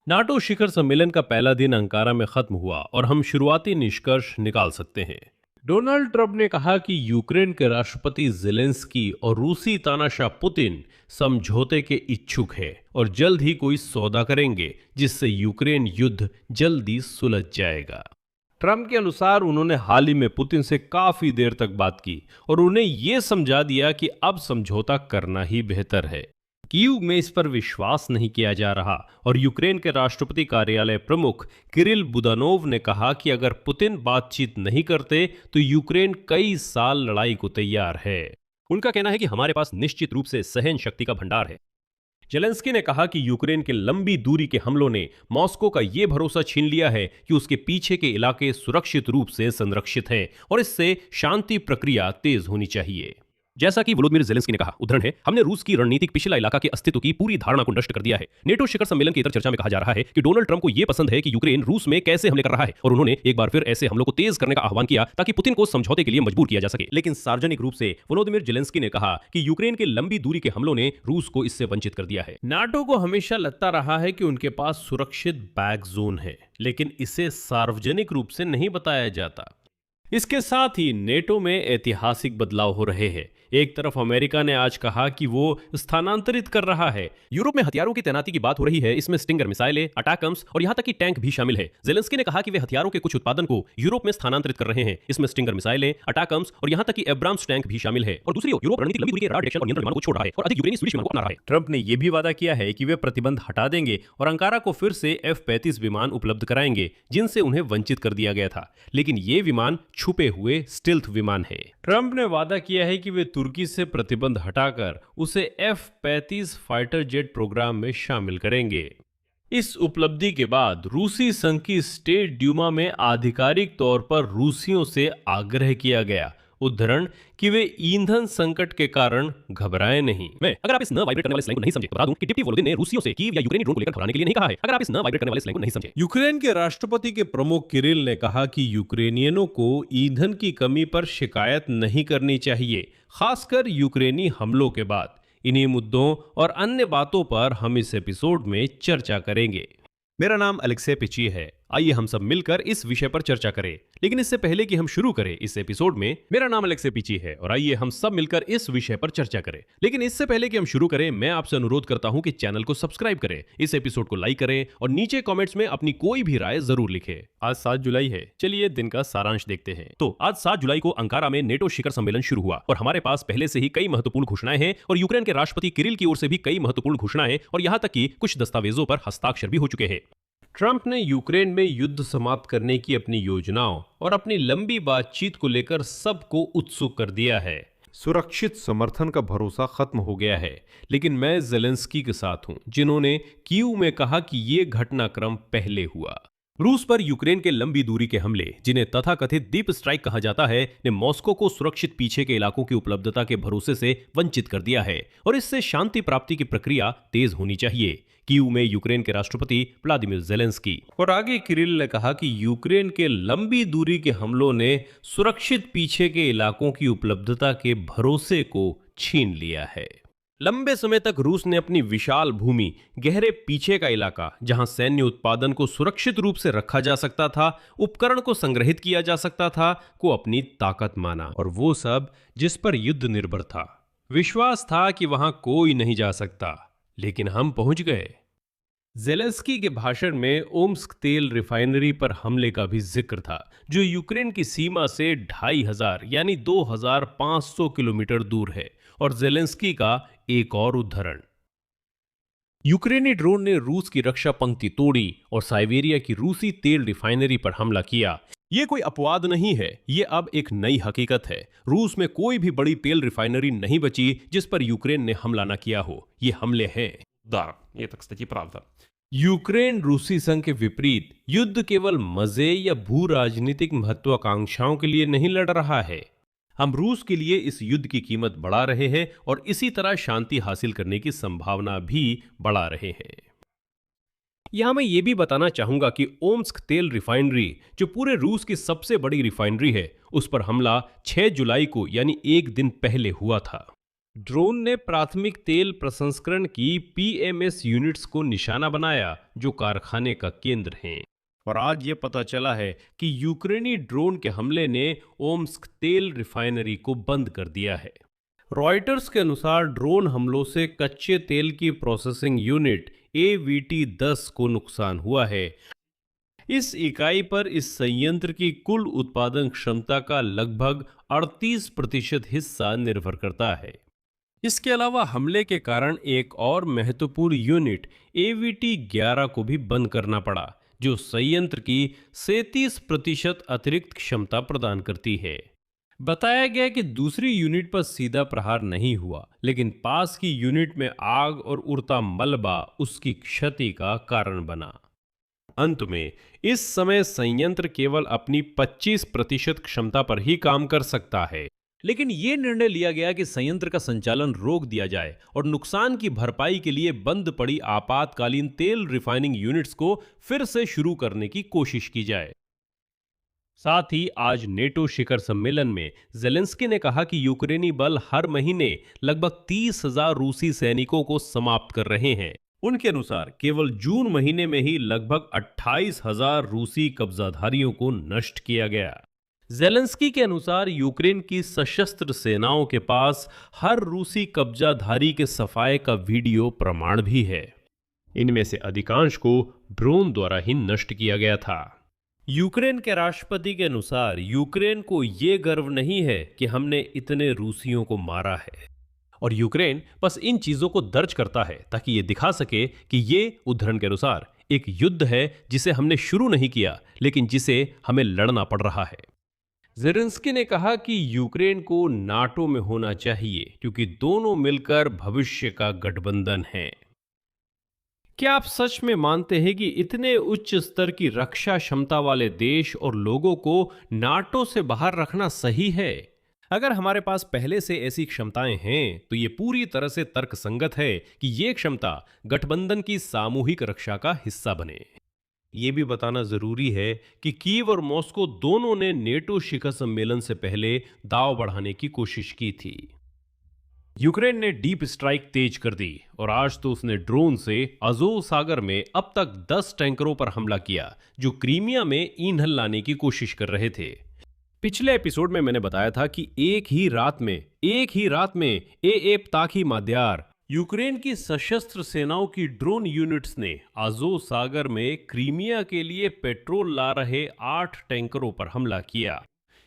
NATO शिखर सम्मेलन का पहला दिन अंकारा में खत्म हुआ और हम शुरुआती निष्कर्ष निकाल सकते हैं। डोनाल्ड ट्रंप ने कहा कि यूक्रेन के राष्ट्रपति जेलेंस्की और रूसी तानाशाह पुतिन समझौते के इच्छुक है और जल्द ही कोई सौदा करेंगे जिससे यूक्रेन युद्ध जल्दी सुलझ जाएगा। ट्रंप के अनुसार उन्होंने हाल ही में पुतिन से काफी देर तक बात की और उन्हें यह समझा दिया कि अब समझौता करना ही बेहतर है। कीव में इस पर विश्वास नहीं किया जा रहा और यूक्रेन के राष्ट्रपति कार्यालय प्रमुख किरिल बुदानोव ने कहा कि अगर पुतिन बातचीत नहीं करते तो यूक्रेन कई साल लड़ाई को तैयार है। उनका कहना है कि हमारे पास निश्चित रूप से सहन शक्ति का भंडार है। जेलेंस्की ने कहा कि यूक्रेन के लंबी दूरी के हमलों ने मॉस्को का यह भरोसा छीन लिया है कि उसके पीछे के इलाके सुरक्षित रूप से संरक्षित हैं और इससे शांति प्रक्रिया तेज होनी चाहिए। जैसा कि वोलोदिमीर जेलेंस्की ने कहा, उदाहरण है, हमने रूस की रणनीतिक पिछला इलाका के अस्तित्व की पूरी धारणा को नष्ट कर दिया है। नेटो शिखर सम्मेलन की इतर चर्चा में कहा जा रहा है कि डोनाल्ड ट्रंप को यह पसंद है कि यूक्रेन रूस में कैसे हमले कर रहा है और उन्होंने एक बार फिर ऐसे हमलों को तेज करने का आह्वान किया ताकि पुतिन को समझौते के लिए मजबूर किया जा सके। लेकिन सार्वजनिक रूप से वोलोदिमीर जेलेंस्की ने कहा कि यूक्रेन के लंबी दूरी के हमलों ने रूस को इससे वंचित कर दिया है। नाटो को हमेशा लगता रहा है कि उनके पास सुरक्षित बैक जोन है, लेकिन इसे सार्वजनिक रूप से नहीं बताया जाता। इसके साथ ही नेटो में ऐतिहासिक बदलाव हो रहे हैं। एक तरफ अमेरिका ने आज कहा कि वो स्थानांतरित कर रहा है। यूरोप में हथियारों की तैनाती की बात हो रही है, इसमें स्टिंगर मिसाइलें, अटैकम्स और यहां तक कि टैंक भी शामिल है। जेलेंस्की ने कहा कि वे हथियारों के कुछ उत्पादन को यूरोप में स्थानांतरित कर रहे हैं, इसमें स्टिंगर मिसाइलें, अटैकम्स और यहां तक कि एब्राम्स टैंक भी शामिल है। और दूसरी ओर यूरोप रणनीतिक लंबी दूरी के राडार डिटेक्शन और नियंत्रण विमानों को छोड़ रहा है और अधिक यूक्रेनी स्वीडिश विमानों को अपना रहा है। ट्रंप ने यह भी वादा किया है कि वे प्रतिबंध हटा देंगे और अंकारा को फिर से F-35 विमान उपलब्ध कराएंगे जिनसे उन्हें वंचित कर दिया गया था, लेकिन ये विमान छुपे हुए स्टिल्थ विमान है। ट्रंप ने वादा किया है कि वे तुर्की से प्रतिबंध हटाकर उसे F-35 फाइटर जेट प्रोग्राम में शामिल करेंगे। इस उपलब्धि के बाद रूसी संघ की स्टेट ड्यूमा में आधिकारिक तौर पर रूसियों से आग्रह किया गया, उदाहरण कि वे ईंधन संकट के कारण घबराएं नहीं। अगर आप इस न वाइब्रेट करने वाले स्लैंग को नहीं समझे तो बता दूं कि डिप्टी वोलोदिन ने रूसियों से कीव या यूक्रेनी ड्रोन को लेकर घबराने के लिए नहीं कहा है। अगर आप इस न वाइब्रेट करने वाले स्लैंग को नहीं समझे। यूक्रेन के राष्ट्रपति के प्रमुख किरिल ने कहा कि यूक्रेनियनों को ईंधन की कमी पर शिकायत नहीं करनी चाहिए, खासकर यूक्रेनी हमलों के बाद। इन्हीं मुद्दों और अन्य बातों पर हम इस एपिसोड में चर्चा करेंगे। मेरा नाम अलेक्से पिची है। आइए हम सब मिलकर इस विषय पर चर्चा करें। लेकिन इससे पहले कि हम शुरू करें इस एपिसोड में, मेरा नाम अलेक्से पिची है और आइए हम सब मिलकर इस विषय पर चर्चा करें। लेकिन इससे पहले कि हम शुरू करें, मैं आपसे अनुरोध करता हूं कि चैनल को सब्सक्राइब करें, इस एपिसोड को लाइक करें और नीचे कमेंट्स में अपनी कोई भी राय जरूर लिखें। आज 7 जुलाई है, चलिए दिन का सारांश देखते हैं। तो आज 7 जुलाई को अंकारा में नेटो शिखर सम्मेलन शुरू हुआ और हमारे पास पहले से ही कई महत्वपूर्ण घोषणाएं हैं और यूक्रेन के राष्ट्रपति किरिल की ओर से भी कई महत्वपूर्ण घोषणाएं और यहां तक कि कुछ दस्तावेजों पर हस्ताक्षर भी हो चुके हैं। ट्रंप ने यूक्रेन में युद्ध समाप्त करने की अपनी योजनाओं और अपनी लंबी बातचीत को लेकर सबको उत्सुक कर दिया है। सुरक्षित समर्थन का भरोसा खत्म हो गया है, लेकिन मैं जेलेंस्की के साथ हूं, जिन्होंने कीव में कहा कि यह घटनाक्रम पहले हुआ। रूस पर यूक्रेन के लंबी दूरी के हमले, जिन्हें तथाकथित डीप स्ट्राइक कहा जाता है, ने मॉस्को को सुरक्षित पीछे के इलाकों की उपलब्धता के भरोसे से वंचित कर दिया है और इससे शांति प्राप्ति की प्रक्रिया तेज होनी चाहिए। कीव में यूक्रेन के राष्ट्रपति व्लादिमीर जेलेंस्की। और आगे किरिल ने कहा कि यूक्रेन के लंबी दूरी के हमलों ने सुरक्षित पीछे के इलाकों की उपलब्धता के भरोसे को छीन लिया है। लंबे समय तक रूस ने अपनी विशाल भूमि, गहरे पीछे का इलाका जहां सैन्य उत्पादन को सुरक्षित रूप से रखा जा सकता था, उपकरण को संग्रहित किया जा सकता था, को अपनी ताकत माना और वो सब जिस पर युद्ध निर्भर था। विश्वास था कि वहां कोई नहीं जा सकता, लेकिन हम पहुंच गए। जेलेंस्की के भाषण में ओम्स्क तेल रिफाइनरी पर हमले का भी जिक्र था, जो यूक्रेन की सीमा से 2500 यानी 2500 किलोमीटर दूर है। और जेलेंस्की का एक और उदाहरण, यूक्रेनी ड्रोन ने रूस की रक्षा पंक्ति तोड़ी और साइबेरिया की रूसी तेल रिफाइनरी पर हमला किया। यह कोई अपवाद नहीं है, यह अब एक नई हकीकत है। रूस में कोई भी बड़ी तेल रिफाइनरी नहीं बची जिस पर यूक्रेन ने हमला न किया हो। ये हमले हैं। Да, это, кстати, правда. यूक्रेन रूसी संघ के विपरीत युद्ध केवल मजे या भू राजनीतिक महत्वाकांक्षाओं के लिए नहीं लड़ रहा है। हम रूस के लिए इस युद्ध की कीमत बढ़ा रहे हैं और इसी तरह शांति हासिल करने की संभावना भी बढ़ा रहे हैं। यहां मैं ये भी बताना चाहूंगा कि ओम्स्क तेल रिफाइनरी, जो पूरे रूस की सबसे बड़ी रिफाइनरी है, उस पर हमला 6 जुलाई को यानी एक दिन पहले हुआ था। ड्रोन ने प्राथमिक तेल प्रसंस्करण की पीएमएस यूनिट्स को निशाना बनाया, जो कारखाने का केंद्र हैं। और आज ये पता चला है कि यूक्रेनी ड्रोन के हमले ने ओम्स्क तेल रिफाइनरी को बंद कर दिया है। रॉयटर्स के अनुसार ड्रोन हमलों से कच्चे तेल की प्रोसेसिंग यूनिट AVT-10 को नुकसान हुआ है। इस इकाई पर इस संयंत्र की कुल उत्पादन क्षमता का लगभग 38% हिस्सा निर्भर करता है। इसके अलावा हमले के कारण एक और महत्वपूर्ण यूनिट AVT-11 को भी बंद करना पड़ा, जो संयंत्र की 37% अतिरिक्त क्षमता प्रदान करती है। बताया गया कि दूसरी यूनिट पर सीधा प्रहार नहीं हुआ, लेकिन पास की यूनिट में आग और उड़ता मलबा उसकी क्षति का कारण बना। अंत में इस समय संयंत्र केवल अपनी 25% क्षमता पर ही काम कर सकता है, लेकिन यह निर्णय लिया गया कि संयंत्र का संचालन रोक दिया जाए और नुकसान की भरपाई के लिए बंद पड़ी आपातकालीन तेल रिफाइनिंग यूनिट्स को फिर से शुरू करने की कोशिश की जाए। साथ ही आज नेटो शिखर सम्मेलन में ज़ेलेंस्की ने कहा कि यूक्रेनी बल हर महीने लगभग 30,000 रूसी सैनिकों को समाप्त कर रहे हैं। उनके अनुसार केवल जून महीने में ही लगभग 28,000 रूसी कब्जाधारियों को नष्ट किया गया। ज़ेलेंस्की के अनुसार यूक्रेन की सशस्त्र सेनाओं के पास हर रूसी कब्जाधारी के सफाये का वीडियो प्रमाण भी है। इनमें से अधिकांश को ड्रोन द्वारा ही नष्ट किया गया था। यूक्रेन के राष्ट्रपति के अनुसार यूक्रेन को यह गर्व नहीं है कि हमने इतने रूसियों को मारा है, और यूक्रेन बस इन चीजों को दर्ज करता है ताकि ये दिखा सके कि ये, उद्धरण के अनुसार, एक युद्ध है जिसे हमने शुरू नहीं किया, लेकिन जिसे हमें लड़ना पड़ रहा है। ज़ेलेंस्की ने कहा कि यूक्रेन को नाटो में होना चाहिए क्योंकि दोनों मिलकर भविष्य का गठबंधन है। क्या आप सच में मानते हैं कि इतने उच्च स्तर की रक्षा क्षमता वाले देश और लोगों को नाटो से बाहर रखना सही है? अगर हमारे पास पहले से ऐसी क्षमताएं हैं तो ये पूरी तरह से तर्कसंगत है कि ये क्षमता गठबंधन की सामूहिक रक्षा का हिस्सा बने। ये भी बताना जरूरी है कि कीव और मॉस्को दोनों ने नेटो शिखर सम्मेलन से पहले दांव बढ़ाने की कोशिश की थी। यूक्रेन ने डीप स्ट्राइक तेज कर दी और आज तो उसने ड्रोन से अज़ोव सागर में अब तक 10 टैंकरों पर हमला किया, जो क्रीमिया में ईंधन लाने की कोशिश कर रहे थे। पिछले एपिसोड में मैंने बताया था कि एक ही रात में एएपताखी माद्यार यूक्रेन की सशस्त्र सेनाओं की ड्रोन यूनिट्स ने अज़ोव सागर में क्रीमिया के लिए पेट्रोल ला रहे 8 टैंकरों पर हमला किया।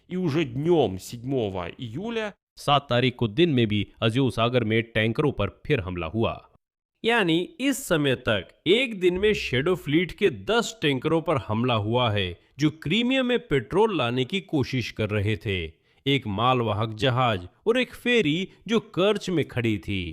И уже днем 7 июля 7 तारीख को दिन में भी अज़ोव सागर में टैंकरों पर फिर हमला हुआ। यानी इस समय तक एक दिन में शेडो फ्लीट के 10 टैंकरों पर हमला हुआ है, जो क्रीमिया में पेट्रोल लाने की कोशिश कर रहे थे। एक मालवाहक जहाज और एक फेरी जो कर्च में खड़ी थी।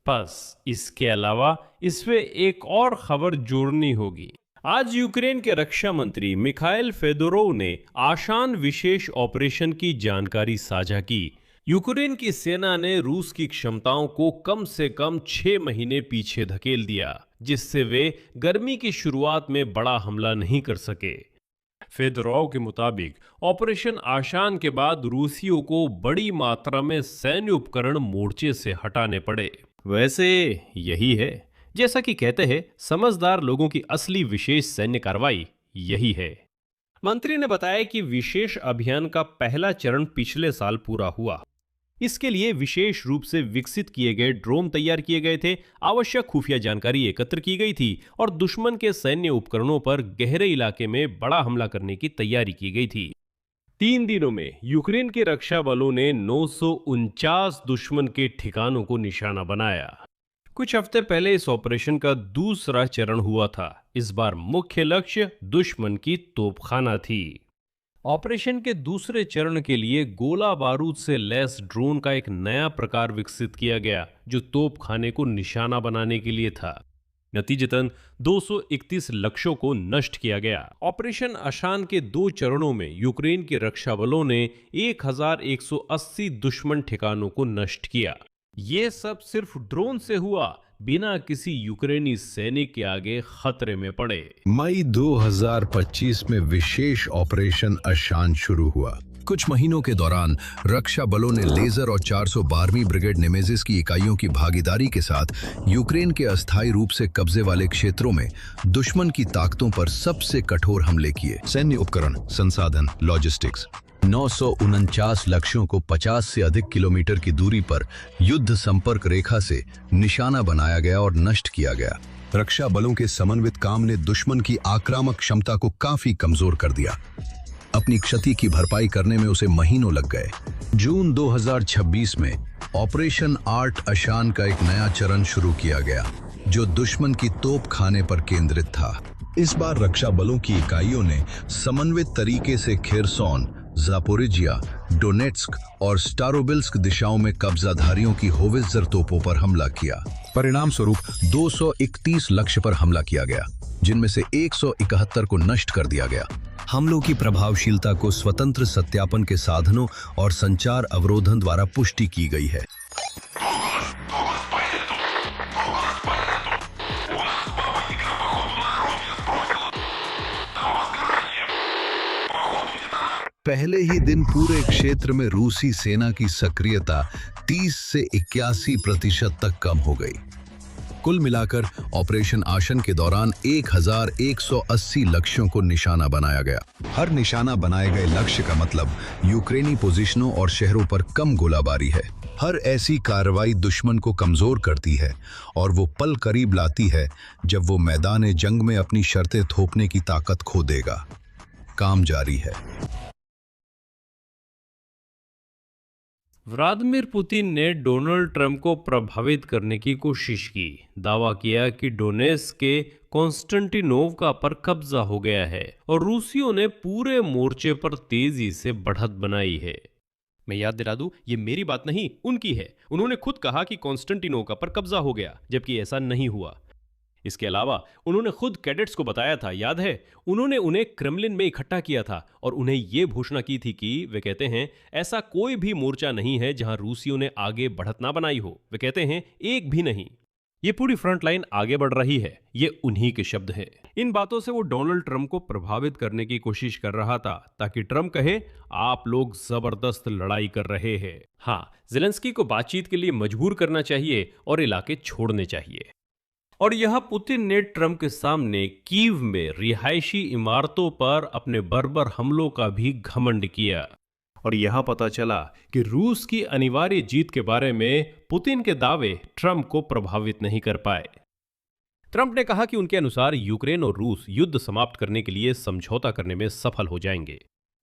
बस इसके अलावा इसमें एक और खबर जोड़नी होगी। आज यूक्रेन के रक्षा मंत्री मिखाइल फेदोरोव ने आशान विशेष ऑपरेशन की जानकारी साझा की। यूक्रेन की सेना ने रूस की क्षमताओं को कम से कम 6 महीने पीछे धकेल दिया, जिससे वे गर्मी की शुरुआत में बड़ा हमला नहीं कर सके। फेदोरोव के मुताबिक ऑपरेशन आशान के बाद रूसियों को बड़ी मात्रा में सैन्य उपकरण मोर्चे से हटाने पड़े। वैसे यही है, जैसा कि कहते हैं, समझदार लोगों की असली विशेष सैन्य कार्रवाई यही है। मंत्री ने बताया कि विशेष अभियान का पहला चरण पिछले साल पूरा हुआ। इसके लिए विशेष रूप से विकसित किए गए ड्रोन तैयार किए गए थे, आवश्यक खुफिया जानकारी एकत्र की गई थी और दुश्मन के सैन्य उपकरणों पर गहरे इलाके में बड़ा हमला करने की तैयारी की गई थी। 3 दिनों में यूक्रेन के रक्षा बलों ने 949 दुश्मन के ठिकानों को निशाना बनाया। कुछ हफ्ते पहले इस ऑपरेशन का दूसरा चरण हुआ था। इस बार मुख्य लक्ष्य दुश्मन की तोपखाना थी। ऑपरेशन के दूसरे चरण के लिए गोला बारूद से लैस ड्रोन का एक नया प्रकार विकसित किया गया, जो तोपखाने को निशाना बनाने के लिए था। नतीजतन 231 लक्ष्यों को नष्ट किया गया। ऑपरेशन आशान के 2 चरणों में यूक्रेन के रक्षा बलों ने 1180 दुश्मन ठिकानों को नष्ट किया। ये सब सिर्फ ड्रोन से हुआ, बिना किसी यूक्रेनी सैनिक के आगे खतरे में पड़े। मई 2025 में विशेष ऑपरेशन आशान शुरू हुआ। कुछ महीनों के दौरान रक्षा बलों ने लेजर और 412वीं ब्रिगेड नेमेसिस की इकाइयों की भागीदारी के साथ यूक्रेन के अस्थायी रूप से कब्जे वाले क्षेत्रों में दुश्मन की ताकतों पर सबसे कठोर हमले किए। सैन्य उपकरण, संसाधन, लॉजिस्टिक्स, 949 लक्ष्यों को 50 से अधिक किलोमीटर की दूरी पर युद्ध संपर्क रेखा से निशाना बनाया गया और नष्ट किया गया। रक्षा बलों के समन्वित काम ने दुश्मन की आक्रामक क्षमता को काफी कमजोर कर दिया। अपनी क्षति की भरपाई करने में उसे महीनों लग गए। जून 2026 में ऑपरेशन आर्ट अशान का एक नया चरण शुरू किया गया, जो दुश्मन की तोप खाने पर केंद्रित था। इस बार रक्षा बलों की इकाइयों ने समन्वित तरीके से खेरसोन, ज़ापोरिजिया, डोनेट्स्क और स्टारोबिल्स्क दिशाओं में कब्जाधारियों की होवित्ज़र तोपों पर हमला किया। परिणाम स्वरूप 231 लक्ष्य पर हमला किया गया, जिनमें से 171 को नष्ट कर दिया गया। हमलों की प्रभावशीलता को स्वतंत्र सत्यापन के साधनों और संचार अवरोधन द्वारा पुष्टि की गई है। पहले ही दिन पूरे क्षेत्र में रूसी सेना की सक्रियता 30 से 81% तक कम हो गई। कुल मिलाकर ऑपरेशन आशन के दौरान 1180 लक्ष्यों को निशाना बनाया गया। हर निशाना बनाए गए लक्ष्य का मतलब यूक्रेनी पोजीशनों और शहरों पर कम गोलाबारी है। हर ऐसी कार्रवाई दुश्मन को कमजोर करती है और वो पल करीब लाती है जब वो मैदान जंग में अपनी शर्तें थोपने की ताकत खो देगा। काम जारी है। व्लादिमीर पुतिन ने डोनाल्ड ट्रंप को प्रभावित करने की कोशिश की। दावा किया कि डोनेट्स्क के कॉन्स्टेंटिनोव पर कब्जा हो गया है और रूसियों ने पूरे मोर्चे पर तेजी से बढ़त बनाई है। मैं याद दिला दूं, ये मेरी बात नहीं, उनकी है। उन्होंने खुद कहा कि कॉन्स्टेंटिनोव पर कब्जा हो गया, जबकि ऐसा नहीं हुआ। इसके अलावा उन्होंने खुद कैडेट्स को बताया था, याद है? उन्होंने उन्हें क्रेमलिन में इकट्ठा किया था और उन्हें यह घोषणा की थी कि वे कहते हैं, ऐसा कोई भी मोर्चा नहीं है जहां रूसियों ने आगे बढ़त ना बनाई हो। वे कहते हैं, एक भी नहीं। ये पूरी फ्रंट लाइन आगे बढ़ रही है। ये उन्हीं के शब्द हैं। इन बातों से वो डोनाल्ड ट्रंप को प्रभावित करने की कोशिश कर रहा था, ताकि ट्रंप कहे, आप लोग जबरदस्त लड़ाई कर रहे हैं। हाँ, ज़ेलेंस्की को बातचीत के लिए मजबूर करना चाहिए और इलाके छोड़ने चाहिए। और यह पुतिन ने ट्रंप के सामने कीव में रिहायशी इमारतों पर अपने बर्बर हमलों का भी घमंड किया। और यह पता चला कि रूस की अनिवार्य जीत के बारे में पुतिन के दावे ट्रंप को प्रभावित नहीं कर पाए। ट्रंप ने कहा कि उनके अनुसार यूक्रेन और रूस युद्ध समाप्त करने के लिए समझौता करने में सफल हो जाएंगे।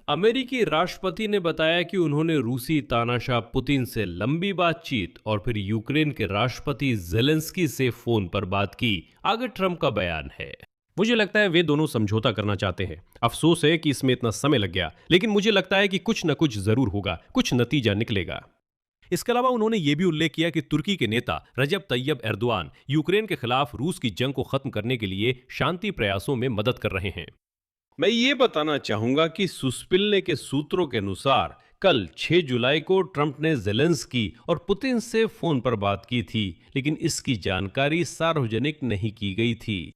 अमेरिकी राष्ट्रपति ने बताया कि उन्होंने रूसी तानाशाह पुतिन से लंबी बातचीत और फिर यूक्रेन के राष्ट्रपति ज़ेलेंस्की से फोन पर बात की। आगे ट्रंप का बयान है, मुझे लगता है वे दोनों समझौता करना चाहते हैं। अफसोस है कि इसमें इतना समय लग गया, लेकिन मुझे लगता है कि कुछ न कुछ जरूर होगा, कुछ नतीजा निकलेगा। इसके अलावा उन्होंने ये भी उल्लेख किया कि तुर्की के नेता रजब तैयब एर्दोआन यूक्रेन के खिलाफ रूस की जंग को खत्म करने के लिए शांति प्रयासों में मदद कर रहे हैं। मैं ये बताना चाहूंगा कि सुस्पिलने के सूत्रों के अनुसार कल 6 जुलाई को ट्रंप ने ज़ेलेंस्की और पुतिन से फोन पर बात की थी, लेकिन इसकी जानकारी सार्वजनिक नहीं की गई थी।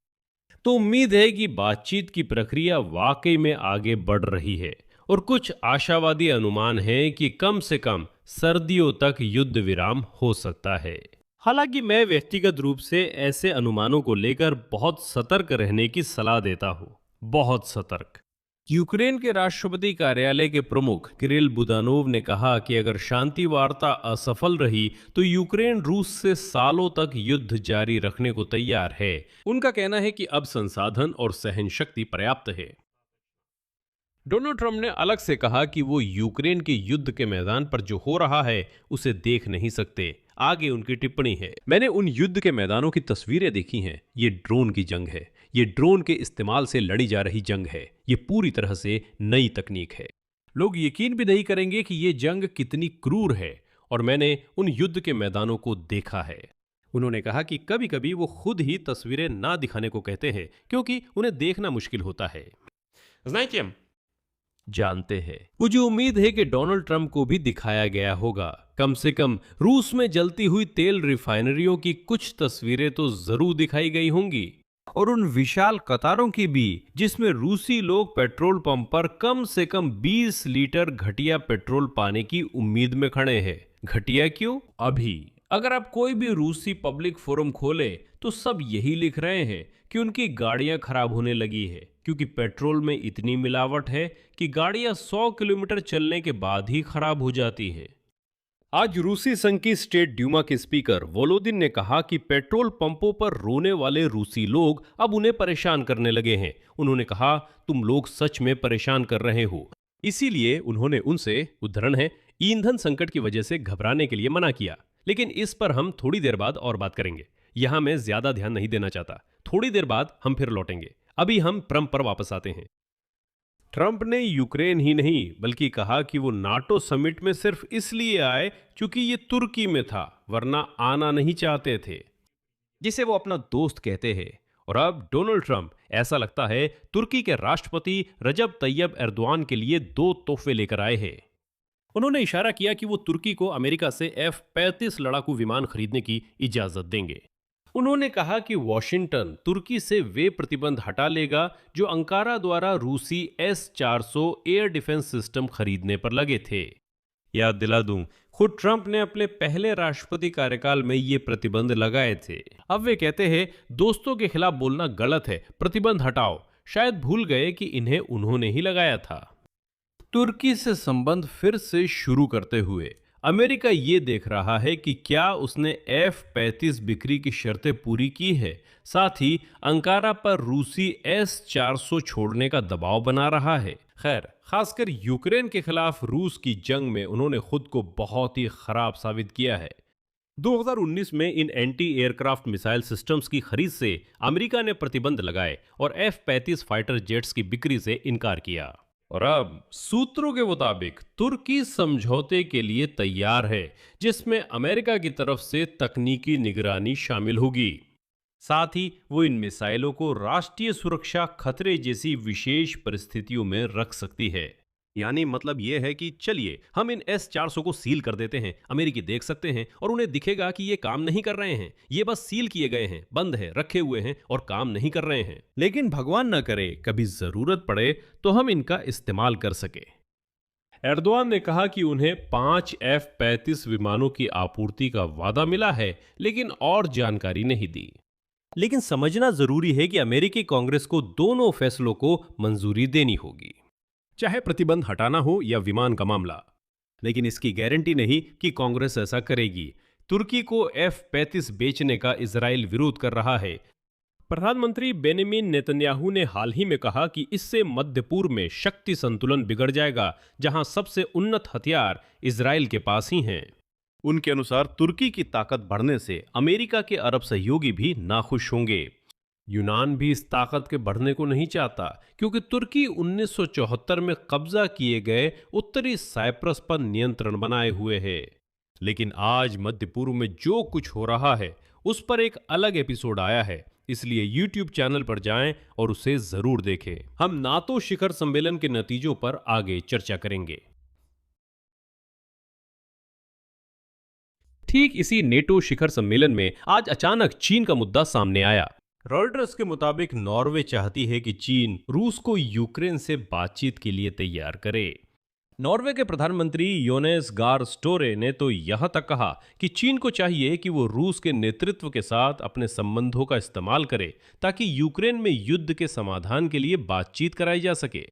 तो उम्मीद है कि बातचीत की प्रक्रिया वाकई में आगे बढ़ रही है और कुछ आशावादी अनुमान है कि कम से कम सर्दियों तक युद्ध विराम हो सकता है। हालांकि मैं व्यक्तिगत रूप से ऐसे अनुमानों को लेकर बहुत सतर्क रहने की सलाह देता हूं, बहुत सतर्क। यूक्रेन के राष्ट्रपति कार्यालय के प्रमुख किरिल बुदानोव ने कहा कि अगर शांति वार्ता असफल रही तो यूक्रेन रूस से सालों तक युद्ध जारी रखने को तैयार है। उनका कहना है कि अब संसाधन और सहन शक्ति पर्याप्त है। डोनाल्ड ट्रंप ने अलग से कहा कि वो यूक्रेन के युद्ध के मैदान पर जो हो रहा है उसे देख नहीं सकते। आगे उनकी टिप्पणी है, मैंने उन युद्ध के मैदानों की तस्वीरें देखी हैं। ये ड्रोन की जंग है, ये ड्रोन के इस्तेमाल से लड़ी जा रही जंग है। ये पूरी तरह से नई तकनीक है। लोग यकीन भी नहीं करेंगे कि ये जंग कितनी क्रूर है, और मैंने उन युद्ध के मैदानों को देखा है। उन्होंने कहा कि कभी कभी वो खुद ही तस्वीरें ना दिखाने को कहते हैं, क्योंकि उन्हें देखना मुश्किल होता है। Знаете, जानते हैं, मुझे उम्मीद है कि डोनाल्ड ट्रंप को भी दिखाया गया होगा। कम से कम रूस में जलती हुई तेल रिफाइनरियों की कुछ तस्वीरें तो जरूर दिखाई गई होंगी। और उन विशाल कतारों की भी जिसमें रूसी लोग पेट्रोल पंप पर कम से कम 20 लीटर घटिया पेट्रोल पाने की उम्मीद में खड़े हैं। घटिया क्यों? अभी अगर आप कोई भी रूसी पब्लिक फोरम खोले तो सब यही लिख रहे हैं कि उनकी गाड़ियां खराब होने लगी है क्योंकि पेट्रोल में इतनी मिलावट है कि गाड़ियां 100 किलोमीटर चलने के बाद ही खराब हो जाती है। आज रूसी संघ की स्टेट ड्यूमा के स्पीकर वोलोदिन ने कहा कि पेट्रोल पंपों पर रोने वाले रूसी लोग अब उन्हें परेशान करने लगे हैं। उन्होंने कहा, तुम लोग सच में परेशान कर रहे हो। इसीलिए उन्होंने उनसे, उदाहरण है, ईंधन संकट की वजह से घबराने के लिए मना किया। लेकिन इस पर हम थोड़ी देर बाद और बात करेंगे। यहां मैं ज्यादा ध्यान नहीं देना चाहता। थोड़ी देर बाद हम फिर लौटेंगे। अभी हम ट्रंप पर वापस आते हैं। ट्रंप ने यूक्रेन ही नहीं बल्कि कहा कि वो नाटो समिट में सिर्फ इसलिए आए क्योंकि ये तुर्की में था, वरना आना नहीं चाहते थे, जिसे वो अपना दोस्त कहते हैं। और अब डोनाल्ड ट्रंप, ऐसा लगता है, तुर्की के राष्ट्रपति रजब तैयब एर्दोआन के लिए 2 तोहफे लेकर आए हैं। उन्होंने इशारा किया कि वो तुर्की को अमेरिका से F-35 लड़ाकू विमान खरीदने की इजाजत देंगे। उन्होंने कहा कि वॉशिंगटन तुर्की से वे प्रतिबंध हटा लेगा जो अंकारा द्वारा रूसी S-400 एयर डिफेंस सिस्टम खरीदने पर लगे थे। याद दिला दूं, खुद ट्रंप ने अपने पहले राष्ट्रपति कार्यकाल में ये प्रतिबंध लगाए थे। अब वे कहते हैं दोस्तों के खिलाफ बोलना गलत है, प्रतिबंध हटाओ। शायद भूल गए कि इन्हें उन्होंने ही लगाया था। तुर्की से संबंध फिर से शुरू करते हुए अमेरिका ये देख रहा है कि क्या उसने F-35 बिक्री की शर्तें पूरी की है। साथ ही अंकारा पर रूसी S-400 छोड़ने का दबाव बना रहा है। खैर, खासकर यूक्रेन के खिलाफ रूस की जंग में उन्होंने खुद को बहुत ही खराब साबित किया है। 2019 में इन एंटी एयरक्राफ्ट मिसाइल सिस्टम्स की खरीद से अमेरिका ने प्रतिबंध लगाए और F-35 फाइटर जेट्स की बिक्री से इनकार किया। और अब सूत्रों के मुताबिक तुर्की समझौते के लिए तैयार है, जिसमें अमेरिका की तरफ से तकनीकी निगरानी शामिल होगी। साथ ही वो इन मिसाइलों को राष्ट्रीय सुरक्षा खतरे जैसी विशेष परिस्थितियों में रख सकती है। यानी मतलब ये है कि चलिए हम इन S-400 को सील कर देते हैं, अमेरिकी देख सकते हैं और उन्हें दिखेगा कि ये काम नहीं कर रहे हैं, ये बस सील किए गए हैं, बंद है, रखे हुए हैं और काम नहीं कर रहे हैं। लेकिन भगवान न करे कभी जरूरत पड़े तो हम इनका इस्तेमाल कर सके। एर्दोआन ने कहा कि उन्हें 5 F-35 विमानों की आपूर्ति का वादा मिला है, लेकिन और जानकारी नहीं दी। लेकिन समझना जरूरी है कि अमेरिकी कांग्रेस को दोनों फैसलों को मंजूरी देनी होगी, चाहे प्रतिबंध हटाना हो या विमान का मामला। लेकिन इसकी गारंटी नहीं कि कांग्रेस ऐसा करेगी। तुर्की को F-35 बेचने का इजराइल विरोध कर रहा है। प्रधानमंत्री बेनियामिन नेतन्याहू ने हाल ही में कहा कि इससे मध्य पूर्व में शक्ति संतुलन बिगड़ जाएगा, जहां सबसे उन्नत हथियार इजराइल के पास ही हैं। उनके अनुसार तुर्की की ताकत बढ़ने से अमेरिका के अरब सहयोगी भी नाखुश होंगे। यूनान भी इस ताकत के बढ़ने को नहीं चाहता क्योंकि तुर्की 1974 में कब्जा किए गए उत्तरी साइप्रस पर नियंत्रण बनाए हुए है। लेकिन आज मध्य पूर्व में जो कुछ हो रहा है उस पर एक अलग एपिसोड आया है, इसलिए YouTube चैनल पर जाएं और उसे जरूर देखें। हम नाटो शिखर सम्मेलन के नतीजों पर आगे चर्चा करेंगे। ठीक इसी नेटो शिखर सम्मेलन में आज अचानक चीन का मुद्दा सामने आया। रॉयटर्स के मुताबिक नॉर्वे चाहती है कि चीन रूस को यूक्रेन से बातचीत के लिए तैयार करे। नॉर्वे के प्रधानमंत्री योनेस गार स्टोरे ने तो यहां तक कहा कि चीन को चाहिए कि वो रूस के नेतृत्व के साथ अपने संबंधों का इस्तेमाल करे ताकि यूक्रेन में युद्ध के समाधान के लिए बातचीत कराई जा सके।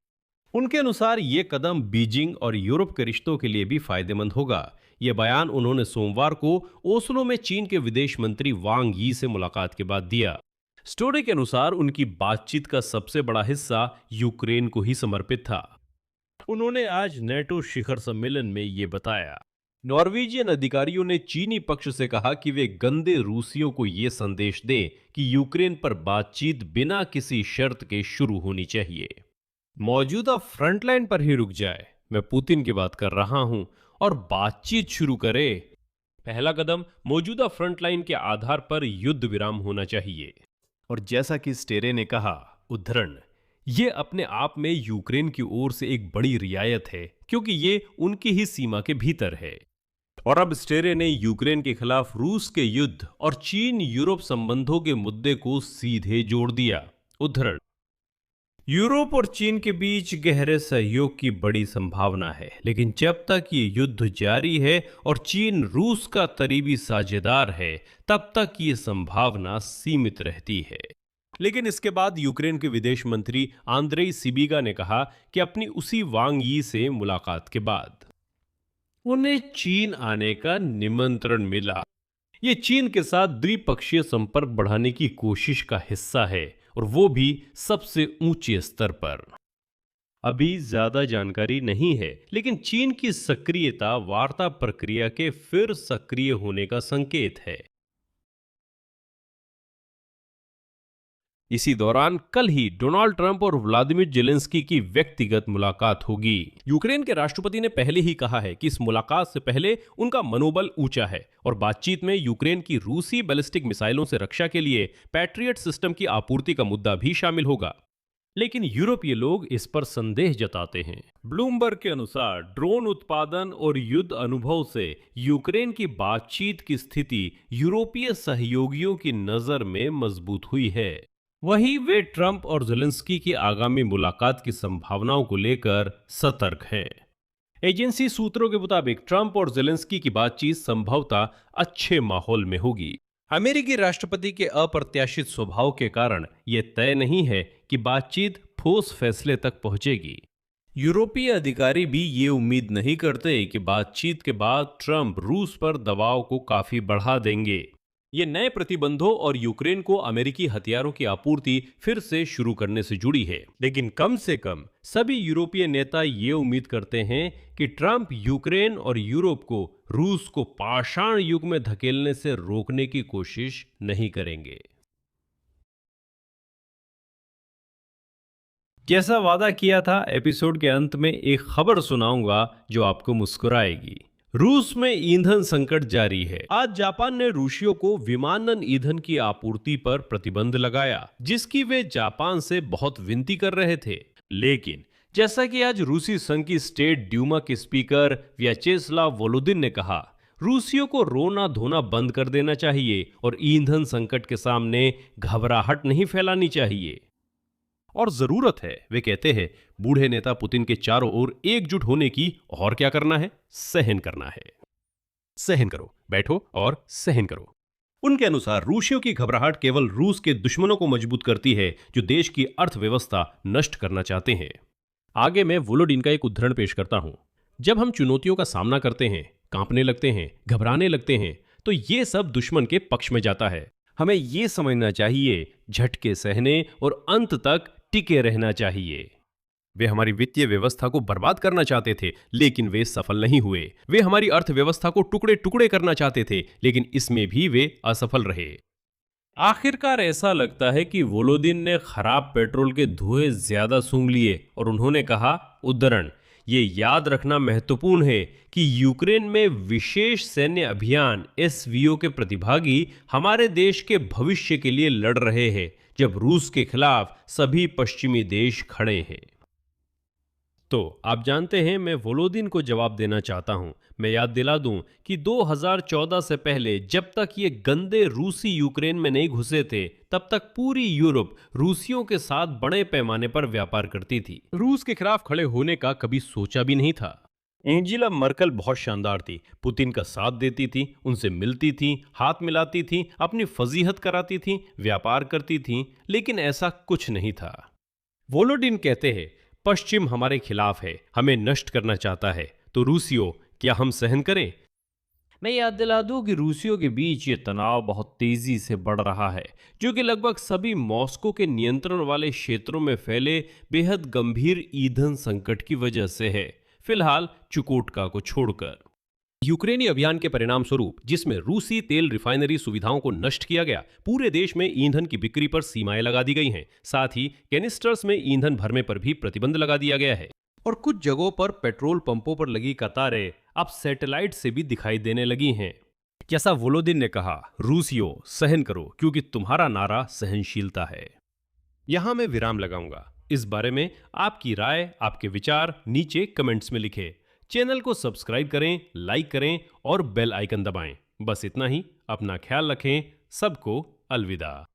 उनके अनुसार ये कदम बीजिंग और यूरोप के रिश्तों के लिए भी फायदेमंद होगा। ये बयान उन्होंने सोमवार को ओस्लो में चीन के विदेश मंत्री वांग यी से मुलाकात के बाद दिया। स्टोरी के अनुसार उनकी बातचीत का सबसे बड़ा हिस्सा यूक्रेन को ही समर्पित था। उन्होंने आज नेटो शिखर सम्मेलन में ये बताया। नॉर्वेजियन अधिकारियों ने चीनी पक्ष से कहा कि वे गंदे रूसियों को ये संदेश दें कि यूक्रेन पर बातचीत बिना किसी शर्त के शुरू होनी चाहिए, मौजूदा फ्रंटलाइन पर ही रुक जाए। मैं पुतिन की बात कर रहा हूं और बातचीत शुरू करे। पहला कदम मौजूदा फ्रंटलाइन के आधार पर युद्ध विराम होना चाहिए। और जैसा कि स्टेरे ने कहा, उद्धरण, ये अपने आप में यूक्रेन की ओर से एक बड़ी रियायत है क्योंकि ये उनकी ही सीमा के भीतर है। और अब स्टेरे ने यूक्रेन के खिलाफ रूस के युद्ध और चीन यूरोप संबंधों के मुद्दे को सीधे जोड़ दिया। उद्धरण: यूरोप और चीन के बीच गहरे सहयोग की बड़ी संभावना है, लेकिन जब तक ये युद्ध जारी है और चीन रूस का करीबी साझेदार है, तब तक ये संभावना सीमित रहती है। लेकिन इसके बाद यूक्रेन के विदेश मंत्री आंद्रेई सिबिगा ने कहा कि अपनी उसी वांग यी से मुलाकात के बाद उन्हें चीन आने का निमंत्रण मिला। ये चीन के साथ द्विपक्षीय संपर्क बढ़ाने की कोशिश का हिस्सा है, और वो भी सबसे ऊंचे स्तर पर। अभी ज्यादा जानकारी नहीं है, लेकिन चीन की सक्रियता वार्ता प्रक्रिया के फिर सक्रिय होने का संकेत है। इसी दौरान कल ही डोनाल्ड ट्रंप और व्लादिमीर जेलेंस्की की व्यक्तिगत मुलाकात होगी। यूक्रेन के राष्ट्रपति ने पहले ही कहा है कि इस मुलाकात से पहले उनका मनोबल ऊंचा है और बातचीत में यूक्रेन की रूसी बैलिस्टिक मिसाइलों से रक्षा के लिए पैट्रियट सिस्टम की आपूर्ति का मुद्दा भी शामिल होगा। लेकिन यूरोपीय लोग इस पर संदेह जताते हैं। ब्लूमबर्ग के अनुसार ड्रोन उत्पादन और युद्ध अनुभव से यूक्रेन की बातचीत की स्थिति यूरोपीय सहयोगियों की नजर में मजबूत हुई है। वहीं वे ट्रंप और जेलेंस्की की आगामी मुलाकात की संभावनाओं को लेकर सतर्क हैं। एजेंसी सूत्रों के मुताबिक ट्रंप और जेलेंस्की की बातचीत संभवतः अच्छे माहौल में होगी। अमेरिकी राष्ट्रपति के अप्रत्याशित स्वभाव के कारण यह तय नहीं है कि बातचीत ठोस फैसले तक पहुंचेगी। यूरोपीय अधिकारी भी ये उम्मीद नहीं करते कि बातचीत के बाद ट्रंप रूस पर दबाव को काफी बढ़ा देंगे। ये नए प्रतिबंधों और यूक्रेन को अमेरिकी हथियारों की आपूर्ति फिर से शुरू करने से जुड़ी है, लेकिन कम से कम सभी यूरोपीय नेता ये उम्मीद करते हैं कि ट्रंप यूक्रेन और यूरोप को रूस को पाषाण युग में धकेलने से रोकने की कोशिश नहीं करेंगे। जैसा वादा किया था, एपिसोड के अंत में एक खबर सुनाऊंगा जो आपको मुस्कुराएगी। रूस में ईंधन संकट जारी है। आज जापान ने रूसियों को विमानन ईंधन की आपूर्ति पर प्रतिबंध लगाया, जिसकी वे जापान से बहुत विनती कर रहे थे। लेकिन जैसा कि आज रूसी संघ की स्टेट ड्यूमा के स्पीकर व्याचेस्लाव वोलोदिन ने कहा, रूसियों को रोना धोना बंद कर देना चाहिए और ईंधन संकट के सामने घबराहट नहीं फैलानी चाहिए। और जरूरत है, वे कहते हैं, बूढ़े नेता पुतिन के चारों ओर एकजुट होने की। और क्या करना है? सहन करना है। सहन करो, बैठो और सहन करो। उनके अनुसार रूसियों की घबराहट केवल रूस के दुश्मनों को मजबूत करती है, जो देश की अर्थव्यवस्था नष्ट करना चाहते हैं। आगे मैं वोलोडिन का एक उद्धरण पेश करता हूं। जब हम चुनौतियों का सामना करते हैं, कांपने लगते हैं, घबराने लगते हैं, तो ये सब दुश्मन के पक्ष में जाता है। हमें ये समझना चाहिए, झटके सहने और अंत तक टिके रहना चाहिए। वे हमारी वित्तीय व्यवस्था को बर्बाद करना चाहते थे, लेकिन वे सफल नहीं हुए। वे हमारी अर्थव्यवस्था को टुकड़े टुकड़े करना चाहते थे, लेकिन इसमें भी वे असफल रहे। आखिरकार ऐसा लगता है कि वोलोदिन ने खराब पेट्रोल के धुएं ज्यादा सूंघ लिए और उन्होंने कहा, उद्धरण, ये याद रखना महत्वपूर्ण है कि यूक्रेन में विशेष सैन्य अभियान एसवीओ के प्रतिभागी हमारे देश के भविष्य के लिए लड़ रहे हैं, जब रूस के खिलाफ सभी पश्चिमी देश खड़े हैं। तो आप जानते हैं, मैं वोलोदिन को जवाब देना चाहता हूं। मैं याद दिला दूं कि 2014 से पहले जब तक ये गंदे रूसी यूक्रेन में नहीं घुसे थे, तब तक पूरी यूरोप रूसियों के साथ बड़े पैमाने पर व्यापार करती थी। रूस के खिलाफ खड़े होने का कभी सोचा भी नहीं था। एंजेला मर्केल बहुत शानदार थी, पुतिन का साथ देती थी, उनसे मिलती थी, हाथ मिलाती थी, अपनी फजीहत कराती थी, व्यापार करती थी, लेकिन ऐसा कुछ नहीं था। वोलोडिन कहते हैं, पश्चिम हमारे खिलाफ है, हमें नष्ट करना चाहता है, तो रूसियों, क्या हम सहन करें? मैं याद दिला दूं कि रूसियों के बीच ये तनाव बहुत तेजी से बढ़ रहा है, जो कि लगभग सभी मॉस्को के नियंत्रण वाले क्षेत्रों में फैले बेहद गंभीर ईंधन संकट की वजह से है, फिलहाल चुकोटका को छोड़कर। यूक्रेनी अभियान के परिणाम स्वरूप, जिसमें रूसी तेल रिफाइनरी सुविधाओं को नष्ट किया गया, पूरे देश में ईंधन की बिक्री पर सीमाएं लगा दी गई हैं। साथ ही कैनिस्टर्स में ईंधन भरने पर भी प्रतिबंध लगा दिया गया है और कुछ जगहों पर पेट्रोल पंपों पर लगी कतारें अब सैटेलाइट से भी दिखाई देने लगी हैं। जैसा वोलोदिन ने कहा, रूसियों, सहन करो, क्योंकि तुम्हारा नारा सहनशीलता है। यहां मैं विराम लगाऊंगा। इस बारे में आपकी राय, आपके विचार नीचे कमेंट्स में लिखें। चैनल को सब्सक्राइब करें, लाइक करें और बेल आइकन दबाएं। बस इतना ही। अपना ख्याल रखें। सबको अलविदा।